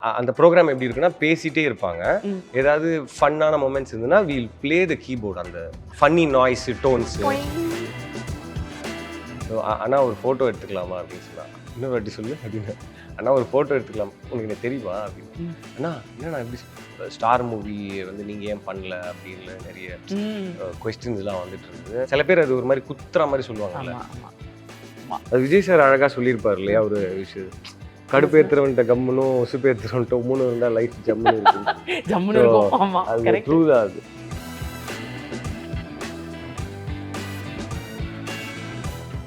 அந்த ப்ரோக்ராம் எப்படி இருக்குன்னா பேசிட்டே இருப்பாங்க. ஏதாவது ஃபன்னான மொமெண்ட்ஸ் இருந்ததுன்னா வில் ப்ளே த கீபோர்ட், அந்த ஃபன்னி நாய்ஸ் டோன்ஸ். அண்ணா ஒரு ஃபோட்டோ எடுத்துக்கலாமா அப்படின்னு சொன்னா, இன்னொரு வாட்டி சொல்லு அப்படின்னு. அண்ணா ஒரு ஃபோட்டோ எடுத்துக்கலாம், உனக்கு எனக்கு தெரியுமா அப்படின்னு. அண்ணா என்னண்ணா எப்படி ஸ்டார் மூவி வந்து நீங்க ஏன் பண்ணல அப்படின்னு நிறைய கொஸ்டின்ஸ்லாம் வந்துட்டு இருந்தது. சில பேர் அது ஒரு மாதிரி குத்துற மாதிரி சொல்லுவாங்கல்ல. அது விஜய் சார் அழகா சொல்லியிருப்பார் இல்லையா ஒரு விஷயம், கடுப்பேத்துறவன்ட்ட கம்முனும் உசுப்பேத்துறவன்ட்ட உம்முன்னு இருந்தா லைஃப் ஜம்முன்னு இருக்கும். ஜம்முன்னு இருக்கும். ஆமா, அது ட்ரூ தான் அது.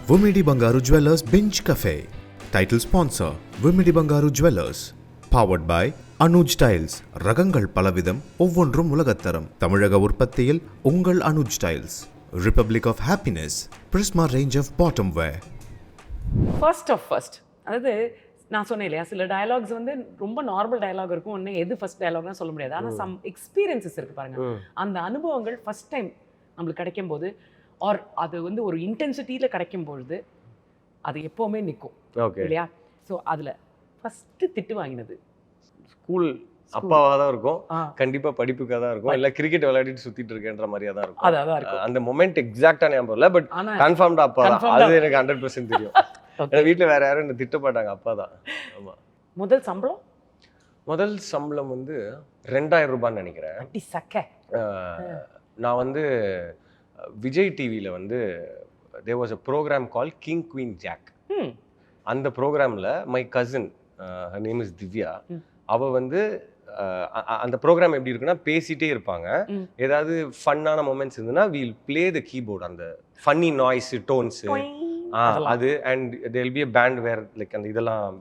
Vumidi Bangaru Jewellers Binge Cafe. Title sponsor Vumidi Bangaru Jewellers. Powered by Anuj Tiles. ரகங்கள் பலவிதம், ஒவ்வொன்றும் உலகத்தரம். தமிழக உற்பத்தியில் உங்கள் Anuj tiles. Republic of Happiness. Prisma range of bottom wear. First அதாவது நான் சொன்னேன் இல்லையா, சில டயலாக்ஸ் வந்து ரொம்ப நார்மல் டயலாக் இருக்கும், ஒன்று எது ஃபர்ஸ்ட் டயலாக்னா சொல்ல முடியாது. ஆனால் சம் எக்ஸ்பீரியன்சஸ் இருக்கு பாருங்க, அந்த அனுபவங்கள் ஃபர்ஸ்ட் டைம் நம்மளுக்கு கிடைக்கும் போது ஆர் அது வந்து ஒரு இன்டென்சிட்டியில் கிடைக்கும் பொழுது அது எப்போவுமே நிற்கும் இல்லையா. ஸோ அதில் ஃபஸ்ட்டு திட்டு வாங்கினது ஸ்கூல் அப்பாவாக தான் இருக்கும், கண்டிப்பாக படிப்புக்காக தான் இருக்கும், இல்லை கிரிக்கெட் விளையாடிட்டு சுற்றிட்டு இருக்கேன்ற மாதிரியாக தான் இருக்கும். அதான் இருக்கும். அந்த மொமெண்ட் எக்ஸாக்டாக ஞாபகம் இல்லை, பட் கன்ஃபார்ம்டாக அப்பா தான். அது எனக்கு 100% தெரியும். என் வீட்டில் வேற யாரும் என்ன திட்டப்பட்டாங்க, அப்பா தான். ஆமாம். முதல் சம்பளம் வந்து 2000 ரூபான்னு நினைக்கிறேன். நான் வந்து விஜய் டிவியில் வந்து there was a program call king queen jack. அந்த ப்ரோக்ராமில் my cousin, her name is Divya, அவள் வந்து அந்த ப்ரோக்ராம் எப்படி இருக்குன்னா பேசிட்டே இருப்பாங்க. ஏதாவது ஃபன்னான மொமெண்ட்ஸ் இருந்ததுன்னா வில் ப்ளே த கீபோர்ட், அந்த ஃபன்னி நாய்ஸ் டோன்ஸு அது. And there will be a band where like அந்த இதெல்லாம்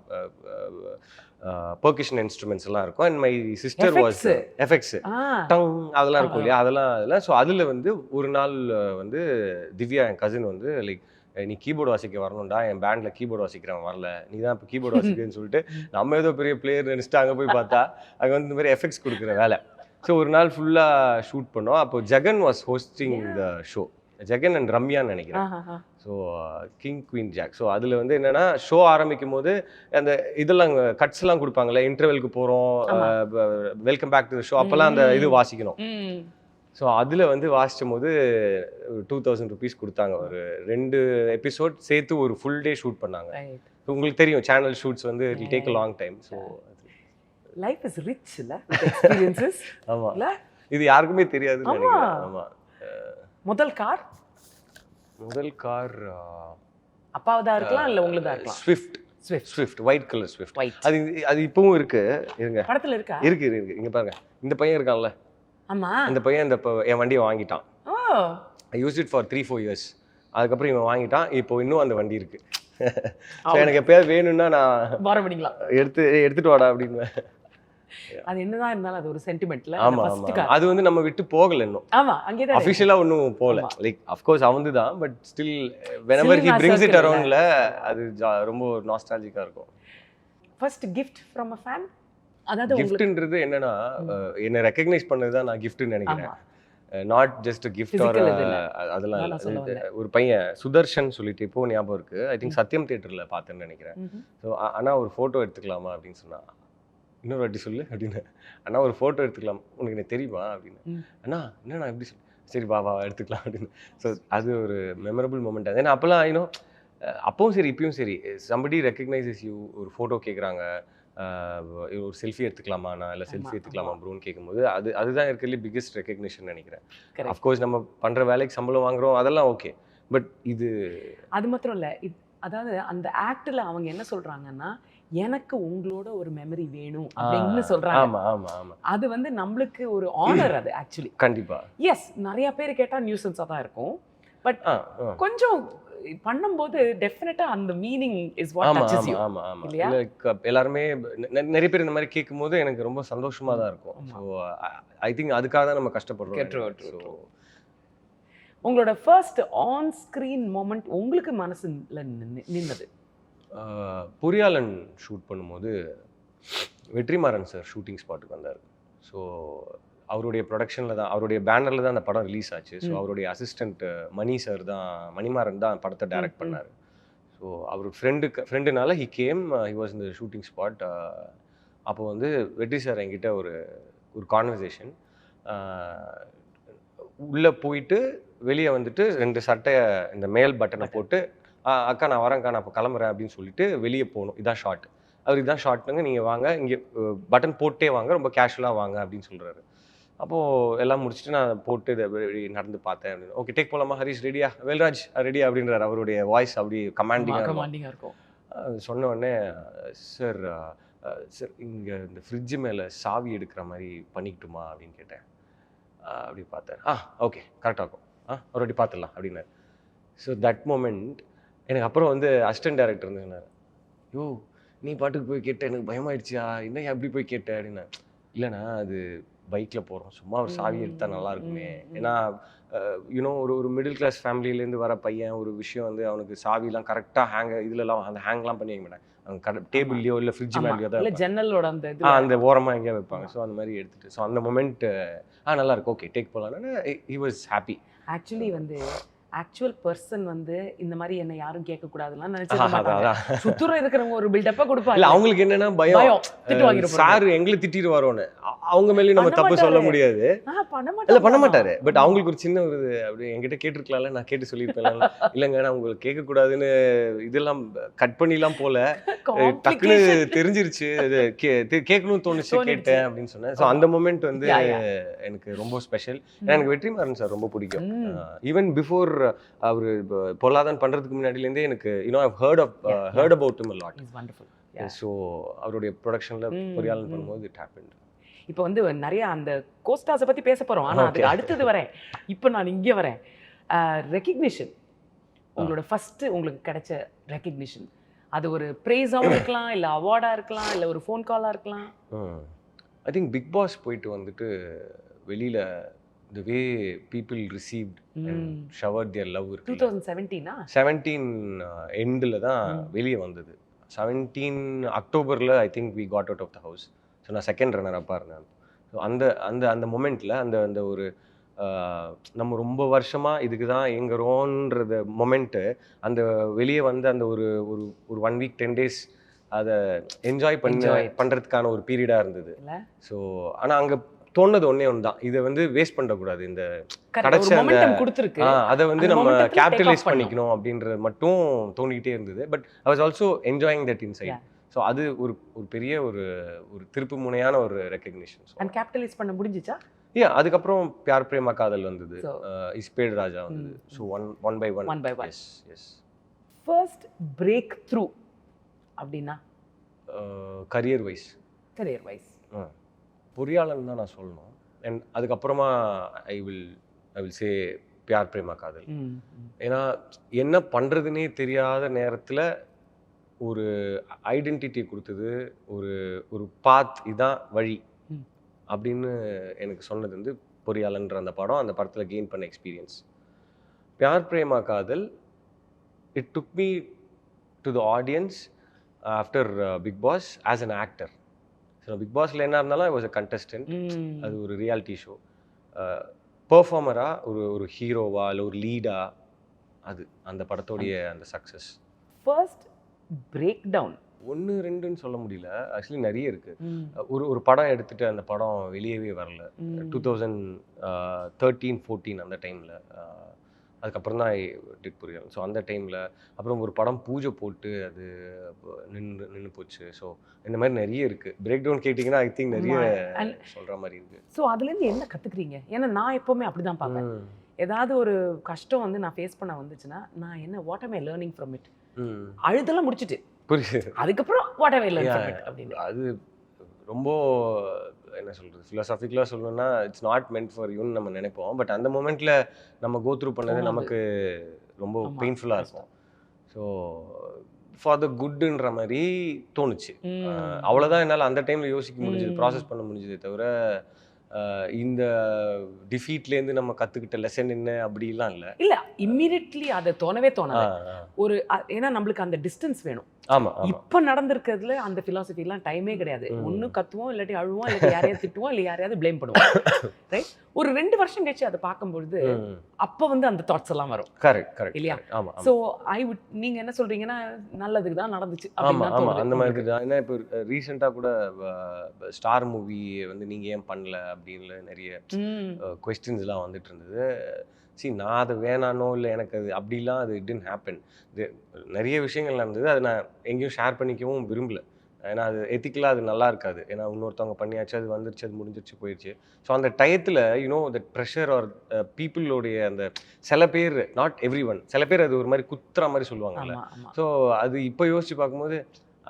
பெர்கஷன் இன்ஸ்ட்ருமெண்ட்ஸ் எல்லாம் இருக்கும். And my sister was effects டங் அதெல்லாம் இருக்கும் இல்லையா, அதெல்லாம். ஸோ அதில் வந்து ஒரு நாள் வந்து திவ்யா என் கசின் வந்து லைக், நீ கீபோர்டு வாசிக்க வரணும்டா, என் பேண்டில் கீபோர்டு வாசிக்கிறவன் வரல, நீ தான் இப்போ கீபோர்டு வாசிக்கிறேன்னு சொல்லிட்டு நம்ம ஏதோ பெரிய பிளேயர் நினச்சிட்டு அங்கே போய் பார்த்தா அங்கே வந்து இந்த மாதிரி எஃபெக்ட்ஸ் கொடுக்குற வேலை. ஸோ ஒரு நாள் ஃபுல்லாக ஷூட் பண்ணோம். அப்போ Jagan was hosting the show, Jagan and ரம்யான்னு நினைக்கிறேன். So king queen jack. So அதில் வந்து என்னென்னா ஷோ ஆரம்பிக்கும் போது அந்த இதெல்லாம் கட்ஸ்லாம் கொடுப்பாங்கல்ல, இன்டர்வெலுக்கு போகிறோம், welcome back to the show, அப்போல்லாம் அந்த இது வாசிக்கணும். ஸோ அதில் வந்து வாசிக்கும் போது 2000 rupees கொடுத்தாங்க. ஒரு 2 எபிசோட் சேர்த்து ஒரு ஃபுல் டே ஷூட் பண்ணாங்க. உங்களுக்கு தெரியும் சேனல் ஷூட்ஸ் வந்து it will take a long time. So life is rich இல்ல எக்ஸ்பீரியன்சஸ். ஆமாம், இது யாருக்குமே தெரியாதுன்னு நினைக்கிறேன். ஆமாம். முதல் கார் அப்பாவதா இருக்கலாம், இல்ல உங்களுதா இருக்கலாம். Swift white colour Swift. அது இப்பவும் இருக்கு. இருங்க, படத்துல இருக்கா? இருக்கு. இங்க பாருங்க, இந்த பையன் இருக்கான்ல, ஆமா, இந்த பையன் என் வண்டியை வாங்கிட்டான். ஐ யூஸ் இட் ஃபார் 3-4 years. அதுக்கப்புறம் இவன் வாங்கிட்டான். இப்போ இன்னும் அந்த வண்டி இருக்கு. எனக்கு எப்பயாவது வேணும்னா நான் வர பண்ணிக்கலாம், எடுத்துட்டு வாடா அப்படின்னு. அது என்னதான் இருந்தாலும் அது ஒரு சென்டிமெண்ட்ல. ஆமா, அது வந்து நம்ம விட்டு போகல இன்னும். ஆமா, அங்கே தான் அபிஷியலா ஒன்னும் போகல. லைக் ஆஃப் கோர்ஸ் அவந்து தான், but still whenever he brings it aroundல அது ரொம்ப நாஸ்டால்ஜிக்கா இருக்கும். First gift from a fan. அதாவது கிஃப்ட்ன்றது என்னன்னா என்ன ரெகக்னைஸ் பண்ணது தான் நான் கிஃப்ட்னு நினைக்கிறேன். Not just a gift or அதெல்லாம். ஒரு பையன் சுதர்ஷன் சொல்லிட்டு இப்போ ஞாபகம் இருக்கு, ஐ திங்க் சத்யம் தியேட்டர்ல பார்த்தேன்னு நினைக்கிறேன். ஸோ அண்ணா ஒரு ஃபோட்டோ எடுத்துக்கலாமா அப்படின்னு சொன்னா, இன்னொரு வாட்டி சொல்லு அப்படின்னு. அண்ணா ஒரு ஃபோட்டோ எடுத்துக்கலாம், உனக்கு எனக்கு தெரியுமா அப்படின்னு. அண்ணா என்னண்ணா எப்படி சொல்லு, சரி வா எடுத்துக்கலாம் அப்படின்னு. ஸோ அது ஒரு மெமரபிள் மூமெண்ட். அது ஏன்னா அப்போல்லாம் இன்னும் அப்பவும் சரி இப்பயும் சரி, சம்படி ரெக்கக்னைசஸ் யூ, ஒரு ஃபோட்டோ கேட்குறாங்க, ஒரு செல்ஃபி எடுத்துக்கலாமா நான், இல்லை செல்ஃபி எடுத்துக்கலாமா ப்ரோன்னு கேட்கும்போது அதுதான் இருக்கிறதுலே பிக்கெஸ்ட் ரெக்கக்னிஷன் நினைக்கிறேன். அஃப்கோர்ஸ் நம்ம பண்ணுற வேலைக்கு சம்பளம் வாங்குறோம், அதெல்லாம் ஓகே, பட் இது அது மாத்திரம் இல்லை. அதாவது அந்த ஆக்டில் அவங்க என்ன சொல்கிறாங்கன்னா, எனக்கு உங்களோட ஒரு மெமரி வேணும் அப்படின்னு சொல்றாங்க. ஆமா ஆமா ஆமா, அது வந்து நம்மளுக்கு ஒரு ஆனர். அது ஆக்சுவலி கண்டிப்பா எஸ், நிறைய பேர் கேட்டா நியூசன்ஸா தான் இருக்கும், பட் கொஞ்சம் பண்ணும்போது டெஃபினட்டா அந்த meaning is what touches you. ஆமா ஆமா, எல்லாரும் நிறைய பேர் இந்த மாதிரி கேட்கும்போது எனக்கு ரொம்ப சந்தோஷமா தான் இருக்கும். ஸோ ஐ திங்க் அதுக்காக தான் நம்ம கஷ்டப்படுறோம். உங்களோட ஃபர்ஸ்ட் ஆன் ஸ்கிரீன் மொமெண்ட் உங்களுக்கு மனசுல நின்னது? பொரியாளன் ஷூட் பண்ணும்போது வெற்றிமாறன் சார் ஷூட்டிங் ஸ்பாட்டுக்கு வந்தார். ஸோ அவருடைய ப்ரொடக்ஷனில் தான், அவருடைய பேனரில் தான் அந்த படம் ரிலீஸ் ஆச்சு. ஸோ அவருடைய அசிஸ்டண்ட் மணிமாறன் தான் படத்தை டைரக்ட் பண்ணார். ஸோ அவர் ஃப்ரெண்டுனால ஹி கேம், ஹி வாஸ் இந்த ஷூட்டிங் ஸ்பாட். அப்போ வந்து வெற்றி சார் என்கிட்ட ஒரு கான்வர்சேஷன், உள்ளே போயிட்டு வெளியே வந்துட்டு 2 சட்டையை இந்த மேல் பட்டனை போட்டு அக்கா நான் வரேன்க்கா நான் இப்போ கிளம்புறேன் அப்படின்னு சொல்லிட்டு வெளியே போகணும். இதான் ஷார்ட். அவர் இதான் ஷார்ட்னுங்க, நீங்கள் வாங்க இங்கே பட்டன் போட்டே வாங்க, ரொம்ப கேஷுவலாக வாங்க அப்படின்னு சொல்கிறாரு. அப்போது எல்லாம் முடிச்சுட்டு நான் போட்டு இதை நடந்து பார்த்தேன் அப்படின்னு. ஓகே டேக் போகலாமா ஹரிஷ் ரெடியா, வேல்ராஜ் ரெடியா அப்படின்றார். அவருடைய வாய்ஸ் அப்படி கமாண்டிங்காக இருக்கும். சொன்ன உடனே சார் சார் இங்கே இந்த ஃப்ரிட்ஜு மேலே சாவி எடுக்கிற மாதிரி பண்ணிக்கிட்டுமா அப்படின்னு கேட்டேன். அப்படி பார்த்தேன். ஓகே கரெக்டாக இருக்கும், ஒரு வாட்டி பார்த்துடலாம் அப்படின்னாரு. ஸோ தட் மொமெண்ட் எனக்கு அப்புறம் வந்து அசிஸ்டன்ட் டைரக்டர் இருந்தேன். யோ நீ பாட்டுக்கு போய் கேட்ட, எனக்கு பயமாயிடுச்சியா, என்ன எப்படி போய் கேட்ட அப்படின்னா, இல்லைண்ணா அது பைக்கில் போகிறோம், சும்மா ஒரு சாவி எடுத்தால் நல்லா இருக்குமே. ஏன்னா யூனோ ஒரு மிடில் கிளாஸ் ஃபேமிலியிலேருந்து வர பையன், ஒரு விஷயம் வந்து அவனுக்கு சாவிலாம் கரெக்டாக இதுலலாம் அந்த ஹேங்லாம் பண்ணி வைக்க மாட்டாங்க. அவங்க டேபிள்லையோ இல்லை ஃப்ரிட்ஜ் மேலேயோ தான் ஜன்னலோட அந்த ஓரமாக எங்கேயா வைப்பாங்க. ஸோ அந்த மாதிரி எடுத்துகிட்டு ஸோ அந்த மொமெண்ட் நல்லா இருக்கு, ஓகே டேக் போகலான்னு ஹி வாஸ் ஹாப்பி. ஆக்சுவலி வந்து ஆக்சுவல் பர்சன் வந்து இந்த மாதிரி என்ன யாரும் கேட்க கூடாதுலாம் நினைச்சிருக்காங்க. சுத்துற இருக்கிறவங்க ஒரு பில்டப்பா கொடுப்பாங்க. இல்ல அவங்களுக்கு என்னன்னா பயம், சார் எங்களை திட்டிடுவாரோன்னு. அவங்க மேலேயும் நம்ம தப்பு சொல்ல முடியாது. இல்ல பண்ண மாட்டாரு. பட் அவங்களுக்கு ஒரு சின்ன ஒரு அப்படி என்கிட்ட கேட்டிருக்கலாம்ல, நான் கேட்டு சொல்லியிருப்பேன். இல்லைங்க நான் உங்களுக்கு கேட்க கூடாதுன்னு இதெல்லாம் கட் பண்ணிலாம் போல, டக்குன்னு தெரிஞ்சிருச்சு, கேட்கணும்னு தோணுச்சு கேட்டேன் அப்படின்னு சொன்னேன். ஸோ அந்த மொமெண்ட் வந்து எனக்கு ரொம்ப ஸ்பெஷல். எனக்கு வெற்றிமாறன் சார் ரொம்ப பிடிக்கும். ஈவன் பிஃபோர் அவர் பொல்லாதன் பண்றதுக்கு முன்னாடிலேருந்தே எனக்கு heard about him a lot. So அவருடைய ப்ரொடக்ஷன்ல பொறியாளன் பண்ணும்போது இட் ஹேப்பன்ட். இப்போ வந்து நிறைய அந்த கோஸ்டாஸை பத்தி பேச போறோம். ஆனா அதுக்கு அடுத்தது வரேன். இப்போ நான் இங்கே வரேன். ரெகக்னிஷன், உங்களோட ஃபர்ஸ்ட் உங்களுக்கு கிடைச்ச ரெகக்னிஷன், அது ஒரு ப்ரைஸாகவும் இருக்கலாம், இல்லை அவார்டாக இருக்கலாம், இல்லை ஒரு ஃபோன் காலாக இருக்கலாம். ஐ திங்க் பிக் பாஸ் போயிட்டு வந்துட்டு வெளியில the way people received and showered their love இருக்கு. 2017 எண்டில் தான் வெளியே வந்தது. 17 அக்டோபரில் I think we got out of the house. So நான் செகண்ட் ரன்னர் அப்பாக இருந்தேன். ஸோ அந்த மொமெண்ட்டில் அந்த ஒரு நம்ம ரொம்ப வருஷமாக இதுக்கு தான் எங்கிறோன்றத மொமெண்ட்டு, அந்த வெளியே வந்து அந்த ஒரு 1 week 10 days அதை என்ஜாய் பண்ணுறதுக்கான ஒரு பீரியடாக இருந்தது. ஸோ ஆனால் அங்கே தோணுது ஒன்னே ஒன்று தான், இதை வந்து வேஸ்ட் பண்ணக்கூடாது, இந்த கிடைச்ச அதை வந்து நம்ம கேபிட்டலைஸ் பண்ணிக்கணும் அப்படின்றது மட்டும் தோணிக்கிட்டே இருந்தது. But I was also enjoying that inside. So அது ஒரு பெரிய ஒரு திருப்பு முனையான ஒரு ரெகக்னிஷன். அண்ட் கேபிட்டலைஸ் பண்ண முடிஞ்சிச்சா? அதுக்கப்புறம் பியார் பிரேமா காதல் வந்தது, இஸ்பேட் ராஜா வந்தது. So one by one. Yes. First breakthrough அப்படின்னா கரியர் வைஸ் பொறியாளன் தான் நான் சொல்லணும். அண்ட் அதுக்கப்புறமா I will say Pyaar Prema Kaadhal. ஏன்னா என்ன பண்ணுறதுனே தெரியாத நேரத்தில் ஒரு ஐடென்டிட்டி கொடுத்தது, ஒரு பாத், இதான் வழி அப்படின்னு எனக்கு சொன்னது வந்து பொறியாளன்ற அந்த படம். அந்த படத்தில் கெயின் பண்ண experience. Pyaar Prema Kaadhal it took me to the audience after Bigg Boss as an actor. So Bigg பாஸில் என்ன இருந்தாலும் ஐ வாஸ் அ கண்டஸ்டன்ட். அது ஒரு ரியாலிட்டி ஷோ. பெர்ஃபார்மராக ஒரு ஹீரோவா இல்லை ஒரு லீடா, அது அந்த படத்தோடைய அந்த சக்ஸஸ். ஃபர்ஸ்ட் பிரேக் டவுன் 1 2ன்னு சொல்ல முடியல, ஆக்சுவலி நிறைய இருக்கு. ஒரு படம் எடுத்துட்டு அந்த படம் வெளியவே வரல. 2013-14 அந்த டைமில். அதுக்கப்புறம் தான் டிட் புரியல. ஸோ அந்த டைமில் அப்புறம் ஒரு படம் பூஜை போட்டு அது நின்று போச்சு. ஸோ இந்த மாதிரி நிறைய இருக்குது. பிரேக் டவுன் கேட்டிங்கன்னா ஐ திங்க் நிறைய சொல்கிற மாதிரி இருக்குது. ஸோ அதுலேருந்து என்ன கற்றுக்குறீங்க? ஏன்னா நான் எப்போவுமே அப்படி தான் பார்ப்பேன். ஏதாவது ஒரு கஷ்டம் வந்து நான் ஃபேஸ் பண்ண வந்துச்சுன்னா நான் என்ன what am I learning from it, அழுதெல்லாம் முடிச்சுட்டு புரியுது, அதுக்கப்புறம் what am I learn from it அப்படின்னு. அது ரொம்ப என்ன சொல்கிறது, ஃபிலாசபிக்கலாக சொல்லணும்னா இட்ஸ் நாட் மென்ட் ஃபார் யூன்னு நம்ம நினைப்போம். பட் அந்த மூமெண்ட்டில் நம்ம கோ த்ரூ பண்ணது நமக்கு ரொம்ப பெயின்ஃபுல்லாக இருக்கும். ஸோ ஃபார் த குட்ன்ற மாதிரி தோணுச்சு. அவ்வளோதான் என்னால் அந்த டைமில் யோசிக்க முடிஞ்சது, ப்ராசஸ் பண்ண முடிஞ்சதே தவிர இந்த டிஃபீட்லேருந்து நம்ம கற்றுக்கிட்ட லெசன் என்ன அப்படிலாம் இல்லை. இல்லை இம்மீடியட்லி அதை தோணவே தோணாது. ஒரு ஏன்னா நம்மளுக்கு அந்த டிஸ்டன்ஸ் வேணும். ஆமா ஆமா இப்ப நடந்திருக்கிறதுல அந்த philosophy எல்லாம் டைமே கிடையாது. ஒண்ணு கத்துவோம், இல்லாட்டி அழுவோம், இல்லாட்டி யாரையாவது திட்டுவோம், இல்ல யாரையாவது ப்ளேம் பண்ணுவோம். ரைட்? ஒரு 2 வருஷம் கழிச்சு அதை பார்க்கும்பொழுது அப்ப வந்து அந்த தாட்ஸ் எல்லாம் வரும். கரெக்ட் கரெக்ட் இல்லையா? ஆமா சோ நீங்க என்ன சொல்றீங்கன்னா நல்லதுக்கு தான் நடந்துச்சு ஆமா அப்படின்னு தான் ஆமா தோணுது அந்த மாதிரி உங்களுக்கு. தான். ஏன்னா இப்போ ரீசெண்டாக கூட ஸ்டார் மூவி வந்து நீங்க ஏன் பண்ணல அப்படின்னு நிறைய ம். கொஸ்டின்ஸ்லாம் வந்துட்டு இருந்தது. நான் அதை வேணானோ இல்லை எனக்கு அது அப்படிலாம் அது இட் ஹேப்பன். இது நிறைய விஷயங்கள் நடந்தது. அதை நான் எங்கேயும் ஷேர் பண்ணிக்கவும் விரும்பல. ஏன்னா அது எத்திக்கலாக அது நல்லா இருக்காது. ஏன்னா இன்னொருத்தவங்க பண்ணியாச்சு, அது வந்துருச்சு, அது முடிஞ்சிருச்சு, போயிடுச்சு. ஸோ அந்த டயத்தில் தட் ப்ரெஷர் ஆர் பீப்புளோடைய அந்த சில பேர், நாட் எவ்ரி ஒன், சில பேர் அது ஒரு மாதிரி குத்துற மாதிரி சொல்லுவாங்கல்ல. ஆமா ஆமா ஸோ அது இப்போ யோசிச்சு பார்க்கும்போது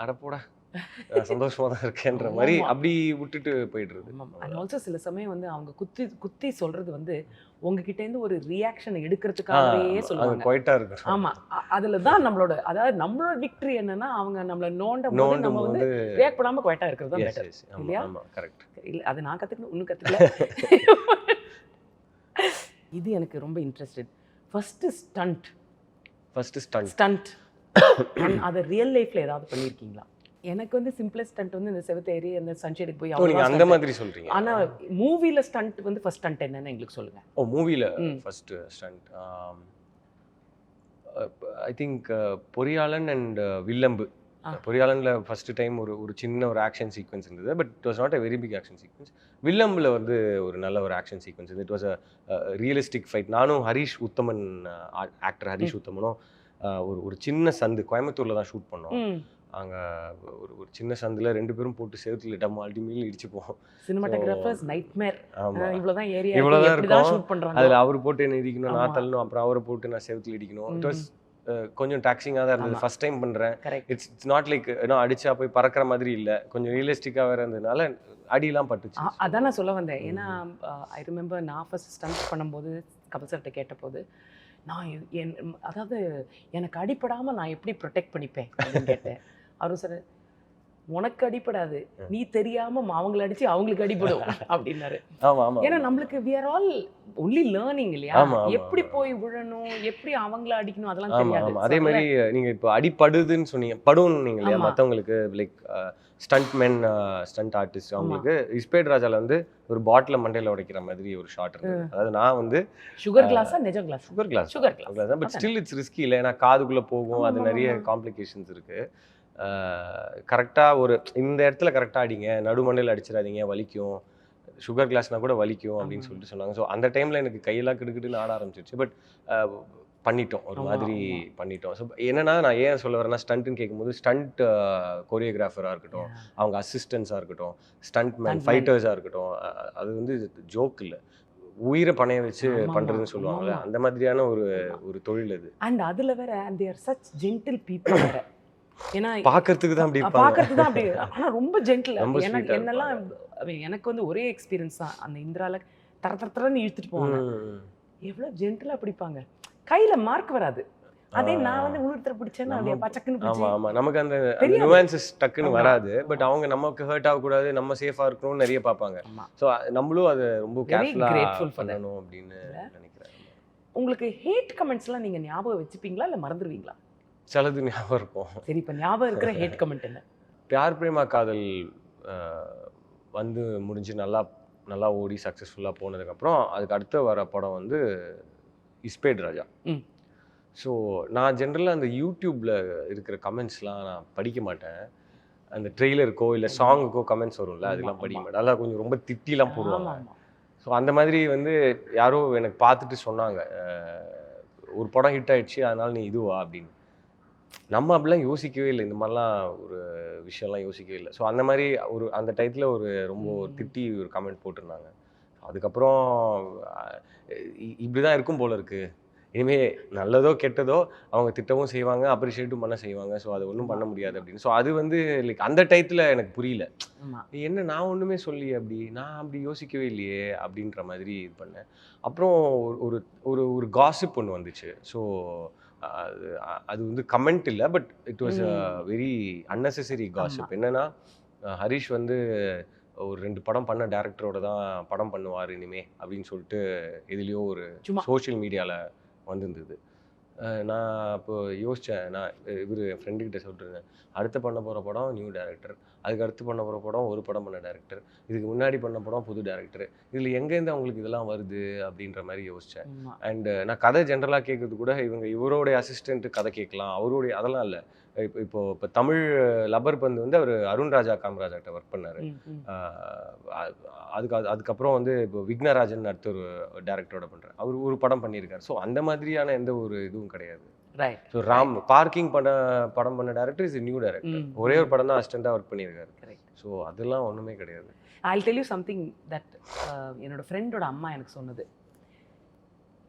அடப்போடா சந்தோஷமா தான் இருக்கேன்ற மாதிரி ஆமா. அப்படி விட்டுட்டு போயிடுறது. அண்ட் ஆல்சோ சில சமயம் வந்து அவங்க குத்தி குத்தி சொல்றது வந்து உங்ககிட்ட இருந்து ஒரு ரியாக்ஷன் எடுக்கிறதுக்காகவே அது சொல்லுவாங்க. குவைட்டா இருக்கு. ஆமா அதுல தான் நம்மளோட அதாவது நம்மளோட விக்டரி என்னன்னா அவங்க நம்மள நோண்டும் போது நோண்டும் நம்ம வந்து போது ரியாக்ட் பண்ணாம குவைட்டா இருக்கிறது தான் yes, பெட்டர். yes. ஆமா, இல்லையா? ஆமா, correct. இல்ல அது நான் கத்துக்கணும், இன்னும் கத்துக்கல. இது எனக்கு ரொம்ப interested. First stunt First stunt. Stunt அதை ரியல் லைஃப்ல ஏதாவது பண்ணியிருக்கீங்களா? எனக்கு வந்து சிம்பிளஸ்ட் ஸ்டண்ட் வந்து இந்த செவத்தேரி அந்த சன்ஷேடுக்கு போய் ஓ, நீங்க அந்த மாதிரி சொல்றீங்க. ஆனா மூவில ஸ்டண்ட் வந்து ஃபர்ஸ்ட் ஸ்டண்ட் என்னன்னு எங்களுக்கு சொல்லுங்க. ஓ, மூவில ம். First stunt I think Poriyaalan and Villambu. பொறியாளன்ல ஃபர்ஸ்ட் டைம் ஒரு சின்ன ஒரு ஆக்ஷன் சீக்வன்ஸ் இருந்தது. But it was not a very big action sequence. வில்லம்புல வந்து ஒரு நல்ல ஒரு action sequence. It was a realistic fight. நானும் ஹரிஷ் உத்தமன், ஆக்டர் ஹரிஷ் உத்தமனும் ஒரு சின்ன சந்து கோயம்புத்தூர்ல தான் ஷூட் பண்ணோம். அங்கே ஒரு சின்ன சந்தில் 2 பேரும் போட்டு செவுத்துல அல்டிமேட்லி இடிச்சுப்போம். Cinematographers nightmare. ஆமாம், இவ்வளவுதான் ஏரியா இவ்வளோதான் எப்படி தான் இருக்கும். ஷூட் பண்றாங்க. அதில் அவர் போட்டு என்ன இடிக்கணும், நான் ஆமா. தள்ளணும், அப்புறம் அவரை போட்டு நான் செவுத்துல இடிக்கணும். இட் வாஸ் கொஞ்சம் டாக்ஸிங்காக தான் இருந்தது. ஆமா. ஃபர்ஸ்ட் டைம் பண்ணுறேன். கரெக்ட். இட்ஸ் நாட் லைக் அடிச்சா போய் பறக்கிற மாதிரி இல்லை, கொஞ்சம் ரியலிஸ்டிக்காக வேறு இருந்ததுனால அடியெல்லாம் பட்டுச்சு. அதான் நான் சொல்ல வந்தேன். ஏன்னா ஐ ரிமெம்பர் நான் ஃபர்ஸ்ட் ஸ்டண்ட் பண்ணும்போது கபில் சார்கிட்ட கேட்டபோது நான் அதாவது எனக்கு அடிப்படாமல் நான் எப்படி ப்ரொடெக்ட் பண்ணிப்பேன் அப்படின்னு கேட்டேன். அவரும் சார் உனக்கு அடிப்படாது, நீ தெரியாம அவங்களை அடிச்சு அவங்களுக்கு அடிப்படும் அப்படின்னாரு. ஆமா ஆமா. ஏன்னா நம்மளுக்கு we are all only learning இல்லையா? ஆமா, ஆமா, எப்படி போய் விழணும், எப்படி அவங்கள அடிக்கணும் அதெல்லாம் ஆமா தெரியாது. ஆமா. அதே மாதிரி நீங்க இப்போ அடிப்படுதுன்னு சொன்னீங்க, படுன்னு இல்லையா ஆமா. மற்றவங்களுக்கு, லைக் ஸ்டண்ட் மென், ஸ்டண்ட் ஆர்டிஸ்ட், அவங்களுக்கு இஸ்பேட் ராஜால வந்து ஒரு பாட்டில மண்டையில உடைக்கிற மாதிரி ஒரு ஷாட் இருந்தது. அதாவது நான் வந்து சுகர் கிளாஸா நிஜம் glass? Sugar glass sugar glass. But still it's risky இல்லை, ஏன்னா காதுக்குள்ள போகும், அது ஆமா, நிறைய ஆமா. காம்ப்ளிகேஷன்ஸ் இருக்கு. கரெக்டாக ஒரு இந்த இடத்துல கரெக்டாக அடிங்க, நடுமண்டையில் அடிச்சிடாதீங்க, வலிக்கும், சுகர் கிளாஸ்னா கூட வலிக்கும் அப்படின்னு சொல்லிட்டு சொன்னாங்க. ஸோ அந்த டைமில் எனக்கு கையெல்லாம் கிடுக்கிட்டுன்னு ஆட ஆரம்பிச்சிருச்சு. பட் பண்ணிட்டோம், ஒரு ஆமா, மாதிரி ஆமா. பண்ணிட்டோம். ஸோ என்னன்னா நான் ஏன் சொல்ல வரேன்னா, ஸ்டண்ட்டுன்னு கேட்கும்போது ஸ்டண்ட் கொரியோகிராஃபராக இருக்கட்டும், அவங்க அசிஸ்டன்ஸாக இருக்கட்டும், ஸ்டண்ட் மேன் Stuntman. ஃபைட்டர்ஸாக இருக்கட்டும், அது வந்து ஜோக் இல்லை, உயிரை பணைய வச்சு ஆமா, பண்ணுறதுன்னு ஆமா, சொல்லுவாங்கல்ல, ஆமா. அந்த மாதிரியான ஒரு தொழில் அது. அண்ட் அதுல வேற they are such gentle people வேற. ஏன்னா பார்க்கறதுக்கு தான் அப்படி இருப்பாங்க. பார்க்கறதுக்கு தான் அப்படி, ஆனா ரொம்ப ஜென்டில். ரொம்ப எனக்கு sweet-ஆ என்னெல்லாம் எனக்கு வந்து ஒரே எக்ஸ்பீரியன்ஸ் தான். அந்த இந்திரால தர தரன்னு இழுத்துட்டு போவாங்க. எவ்வளவு ஜென்டிலா பிடிப்பாங்க, கையில மார்க் வராது. அதே நான் வந்து இன்னொருத்தர் பிடிச்சேன்னா அப்படியே பச்சக்குன்னு ஆமா பிடிச்சி ஆமா, நமக்கு அந்த தெரியாது. நியூவான்சஸ் டக்குன்னு ஆமா. வராது. பட் அவங்க நமக்கு ஹர்ட் ஆகக்கூடாது, நம்ம சேஃபா இருக்கணும்னு நிறைய பார்ப்பாங்க. ஆமா. ஸோ நம்மளும் அதை ரொம்ப Very கேர்ஃபுல்லாக grateful for that. பண்ணணும் அப்படின்னு நினைக்கிறேன். உங்களுக்கு ஹேட் கமெண்ட்ஸ்லாம் நீங்க ஞாபகம் வச்சுப்பீங்களா இல்ல மறந்துடுவீங்களா? சிலது ஞாபகம் இருக்கும். சரி, இப்ப ஞாபகம் இருக்கிற ஹேட் கமெண்ட் என்ன? பியார் பிரேமா காதல் வந்து முடிஞ்சு நல்லா ஓடி சக்ஸஸ்ஃபுல்லாக போனதுக்கப்புறம் அதுக்கு அடுத்து வர படம் வந்து இஸ்பேட் ராஜா. ம். ஸோ நான் ஜென்ரலாக அந்த யூடியூப்பில் இருக்கிற கமெண்ட்ஸ்லாம் நான் படிக்க மாட்டேன். அந்த ட்ரெய்லருக்கோ இல்லை சாங்குக்கோ கமெண்ட்ஸ் வரும்ல, அதெல்லாம் ஆமா, படிக்க ஆமா. மாட்டேன். அதெல்லாம் கொஞ்சம் ரொம்ப திட்டிலாம் ஆமா போடுவாங்க. ஆமா. ஸோ அந்த மாதிரி வந்து யாரோ எனக்கு பார்த்துட்டு சொன்னாங்க, ஒரு படம் ஹிட் ஆயிடுச்சு அதனால நீ இதுவா அப்படின்னு. நம்ம அப்படிலாம் யோசிக்கவே இல்லை, இந்த மாதிரிலாம் ஒரு விஷயம்லாம் யோசிக்கவே இல்லை. ஸோ அந்த மாதிரி அந்த டயத்தில் ரொம்ப திட்டி ஒரு கமெண்ட் போட்டிருந்தாங்க. அதுக்கப்புறம் இப்படி தான் இருக்கும் போல இருக்கு, இனிமே நல்லதோ கெட்டதோ அவங்க திட்டவும் செய்வாங்க, அப்ரிஷியேட்டும் பண்ண செய்வாங்க. ஸோ அது ஒன்றும் பண்ண முடியாது அப்படின்னு. ஸோ அது வந்து லைக் அந்த டயத்தில் எனக்கு புரியல, ஆமா. என்ன நான் ஒன்றுமே சொல்லி நான் அப்படி யோசிக்கவே இல்லையே அப்படின்ற மாதிரி இது பண்ணேன். அப்புறம் ஒரு ஒரு ஒரு காசிப் ஒன்று வந்துச்சு. ஸோ அது வந்து கமெண்ட் இல்லை, but it was a very unnecessary gossip. என்னன்னா ஹரிஷ் வந்து ஒரு 2 படம் பண்ண டேரக்டரோட தான் படம் பண்ணுவார் இனிமே அப்படின்னு சொல்லிட்டு எதுலேயோ ஒரு சும்மா. சோஷியல் மீடியாவில் வந்திருந்தது. நான் அப்போ யோசித்தேன். நான் இவர் என் ஃப்ரெண்டுக்கிட்ட சொல்லிருந்தேன், அடுத்து பண்ண போகிற படம் நியூ டேரக்டர், அதுக்கு அடுத்து பண்ண போகிற படம் ஒரு படம் பண்ண டேரக்டர், இதுக்கு முன்னாடி பண்ண படம் புது டேரக்டர், இதில் எங்கேருந்து அவங்களுக்கு இதெல்லாம் வருது அப்படின்ற மாதிரி யோசித்தேன். அண்டு நான் கதை ஜென்ரலாக கேட்குறது கூட இவருடைய அசிஸ்டண்ட்டு கதை கேட்கலாம், அவருடைய அதெல்லாம் இல்லை. இப்போ தமிழ் லப்பர் பந்து வந்து அவர் அருண் ராஜா காமராஜாட்ட ஒர்க் பண்ணார். அதுக்கப்புறம் வந்து இப்போ விக்னராஜன் அடுத்த ஒரு டேரக்டரோட பண்ணுறாரு, அவர் ஒரு படம் பண்ணியிருக்காரு. ஸோ அந்த மாதிரியான எந்த ஒரு இதுவும் கிடையாது. ஸோ ராம் பார்க்கிங் படம் பண்ண டேரக்டர் இஸ் நியூ டேரக்டர், ஒரே ஒரு படம் தான் அசிஸ்டண்டாக ஒர்க் பண்ணியிருக்காரு. ஸோ அதெல்லாம் ஒன்றுமே கிடையாது. I'll tell you something that என்னோட ஃப்ரெண்டோட அம்மா எனக்கு சொன்னது,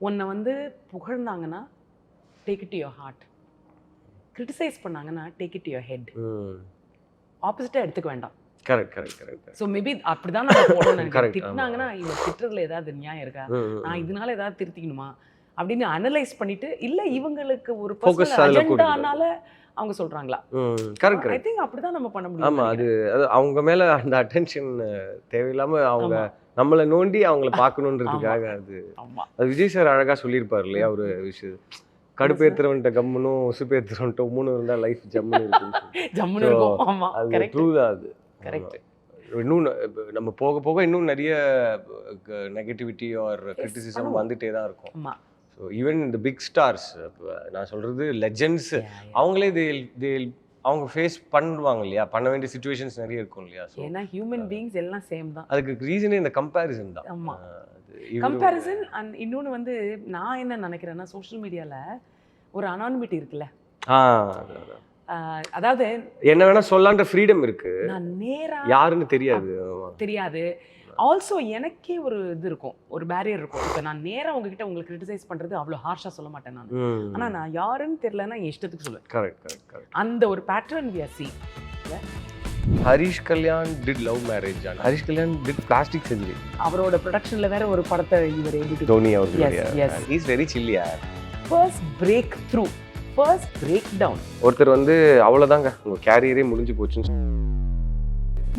உன்னை வந்து புகழ்ந்தாங்கன்னா take it to your heart, criticise பண்ணாங்கன்னா take it to your head, ஆப்போசிட்டாக எடுத்துக்க வேண்டாம். கரெக்ட். ஸோ மேபி அப்படிதான் நம்ம போகணும்னு நினைக்கிறேன். திட்டினாங்கன்னா இவங்க திட்டுறதுல ஏதாவது நியாயம் இருக்கா, நான் இதனால ஏதாவது திருத்திக்கணுமா அப்படின்னு அனலைஸ் பண்ணிட்டு, இல்லை இவங்களுக்கு ஒரு பர்சனல் அஜெண்டானால அவங்க சொல்றாங்களா. கரெக்ட். ஐ திங்க் அப்படிதான் நம்ம பண்ண முடியும். ஆமா, அது அவங்க மேல அந்த அட்டென்ஷன் தேவையில்லாம அவங்க நம்மளை நோண்டி அவங்கள பார்க்கணுன்றதுக்காக அது விஜய் சார் அழகா சொல்லியிருப்பாரு இல்லையா ஒரு விஷயம், கடுப்பேத்துறவன்ட்ட கம்முனும் உசுப்பேத்துறவன்ட்ட உம்முன்னு இருந்தா லைஃப் ஜம்முன்னு இருக்கும். அது ட்ரூ தான். அது கரெக்ட். இன்னும் நம்ம போக போக இன்னும் நிறைய நெகட்டிவிட்டி ஆர் கிரிட்டிசிசம் வந்துட்டே தான் இருக்கும். ஸோ ஈவன் இந்த பிக் ஸ்டார்ஸ், நான் சொல்கிறது லெஜெண்ட்ஸ், அவங்களே அவங்க ஃபேஸ் பண்ணுவாங்க இல்லையா, பண்ண வேண்டிய சிச்சுவேஷன்ஸ் நிறைய இருக்கும் இல்லையா. ஸோ ஏன்னா ஹியூமன் பீயிங்ஸ் எல்லாம் சேம் தான். அதுக்கு ரீசனே இந்த கம்பேரிசன் தான். ஆமாம், கம்பேரிசன். அண்ட் இன்னொன்று வந்து நான் என்ன நினைக்கிறேன்னா, சோஷியல் மீடியாவில் ஒரு அனானிமிட்டி இருக்குல்ல, அதாவது என்ன வேணா சொல்லலான்ற ஃப்ரீடம் இருக்கு, நான் நேராக யாருன்னு தெரியாது. ஆல்சோ எனக்கே ஒரு இது இருக்கும், ஒரு பேரியர் இருக்கும். இப்போ நான் நேராக உங்ககிட்ட உங்களுக்கு கிரிட்டிசைஸ் பண்ணுறது அவ்வளோ ஹார்ஷாக சொல்ல மாட்டேன் நான், ஆனால் நான் யாருன்னு தெரியலன்னா என் இஷ்டத்துக்கு சொல்லுவேன். கரெக்ட். அந்த ஒரு pattern we are seeing. Harish Kalyan did love marriage, Harish Kalyan did plastic surgery. அவரோட ப்ரொடக்ஷன்ல வேற ஒரு படத்தை இவர் எடிட் தோனி அவர் இஸ் வெரி சில்லியா. First breakthrough, first breakdown. ஒருத்தர் வந்து அவ்வளோதாங்க உங்க கேரியரே முடிஞ்சு போச்சுன்னு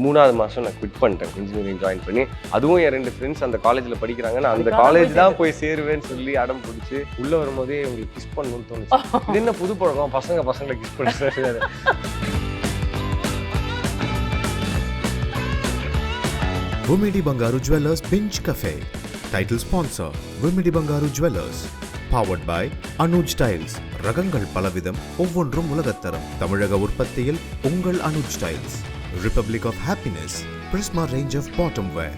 3வது மாதம் நான் குவிட் பண்ணிட்டேன், இன்ஜினியரிங் ஜாயின் பண்ணி. அதுவும் என் 2 ஃப்ரெண்ட்ஸ் அந்த காலேஜில் படிக்கிறாங்க, நான் அந்த காலேஜ் தான் போய் சேருவேன்னு சொல்லி அடம் பிடிச்சி உள்ளே வரும்போதே உங்களுக்கு கிஸ் பண்ணணும்னு தோணுச்சு. இது என்ன புது பழக்கம், பசங்களை கிஸ் பண்ணுறது. Vumidi Bangaru Jewellers Binge Cafe. Title sponsor Vumidi Bangaru Jewellers. Powered by Anuj Styles. ரகங்கள் பலவிதம், ஒவ்வொன்றும் உலகத்தரம். தமிழக உற்பத்தியில் உங்கள் Anuj styles. Republic of Happiness. Prisma range of bottom wear.